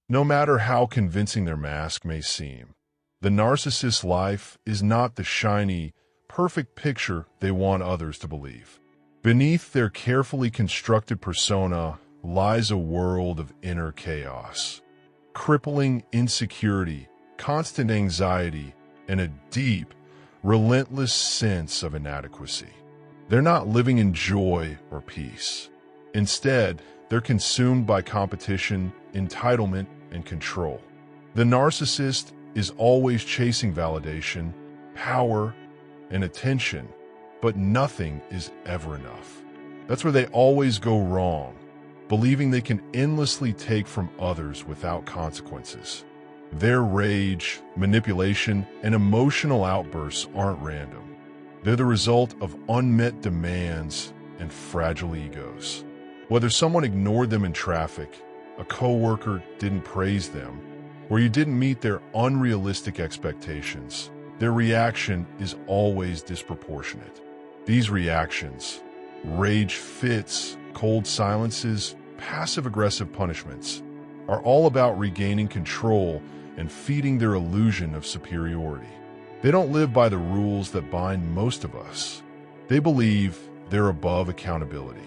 No matter how convincing their mask may seem, the narcissist's life is not the shiny, perfect picture they want others to believe. Beneath their carefully constructed persona lies a world of inner chaos, crippling insecurity, constant anxiety, and a deep, relentless sense of inadequacy. They're not living in joy or peace. Instead, they're consumed by competition, entitlement, and control. The narcissist is always chasing validation, power, and attention, but nothing is ever enough. That's where they always go wrong, believing they can endlessly take from others without consequences. Their rage, manipulation, and emotional outbursts aren't random. They're the result of unmet demands and fragile egos. Whether someone ignored them in traffic, a coworker didn't praise them, or you didn't meet their unrealistic expectations, their reaction is always disproportionate. These reactions, rage fits, cold silences, passive-aggressive punishments, are all about regaining control and feeding their illusion of superiority. They don't live by the rules that bind most of us. They believe they're above accountability.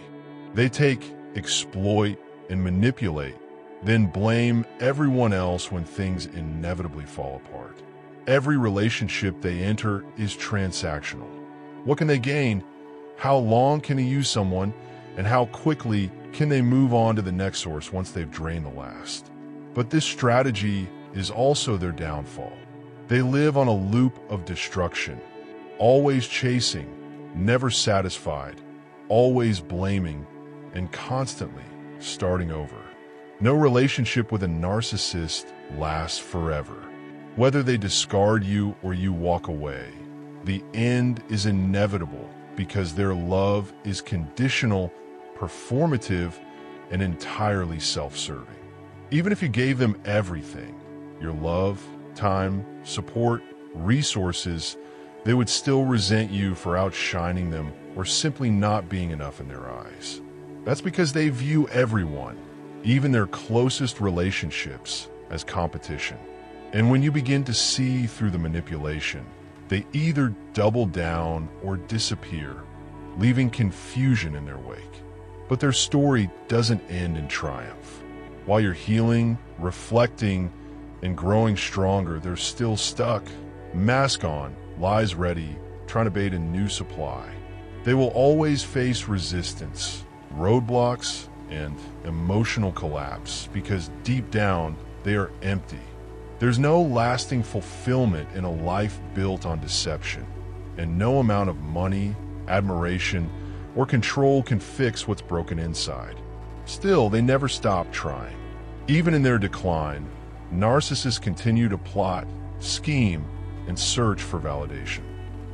They take, exploit, and manipulate, then blame everyone else when things inevitably fall apart. Every relationship they enter is transactional. What can they gain? How long can they use someone? And how quickly can they move on to the next source once they've drained the last? But this strategy is also their downfall. They live on a loop of destruction, always chasing, never satisfied, always blaming, and constantly starting over. No relationship with a narcissist lasts forever. Whether they discard you or you walk away, the end is inevitable because their love is conditional, performative, and entirely self-serving. Even if you gave them everything, your love, time, support, resources, they would still resent you for outshining them or simply not being enough in their eyes. That's because they view everyone, even their closest relationships, as competition. And when you begin to see through the manipulation, they either double down or disappear, leaving confusion in their wake. But their story doesn't end in triumph. While you're healing, reflecting, and growing stronger, they're still stuck, mask on, lies ready, trying to bait a new supply. They will always face resistance, roadblocks, and emotional collapse because deep down, they are empty. There's no lasting fulfillment in a life built on deception, and no amount of money, admiration, or control can fix what's broken inside. Still, they never stop trying. Even in their decline, narcissists continue to plot, scheme, and search for validation.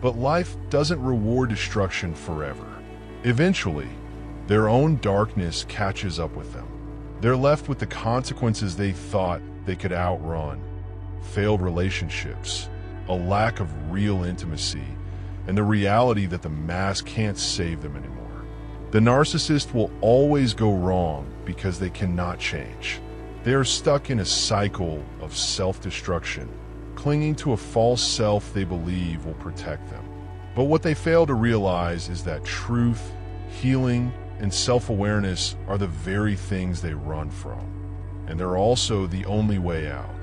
But life doesn't reward destruction forever. Eventually, their own darkness catches up with them. They're left with the consequences they thought they could outrun: failed relationships, a lack of real intimacy, and the reality that the mask can't save them anymore. The narcissist will always go wrong because they cannot change. They are stuck in a cycle of self-destruction, clinging to a false self they believe will protect them. But what they fail to realize is that truth, healing, and self-awareness are the very things they run from, and they're also the only way out.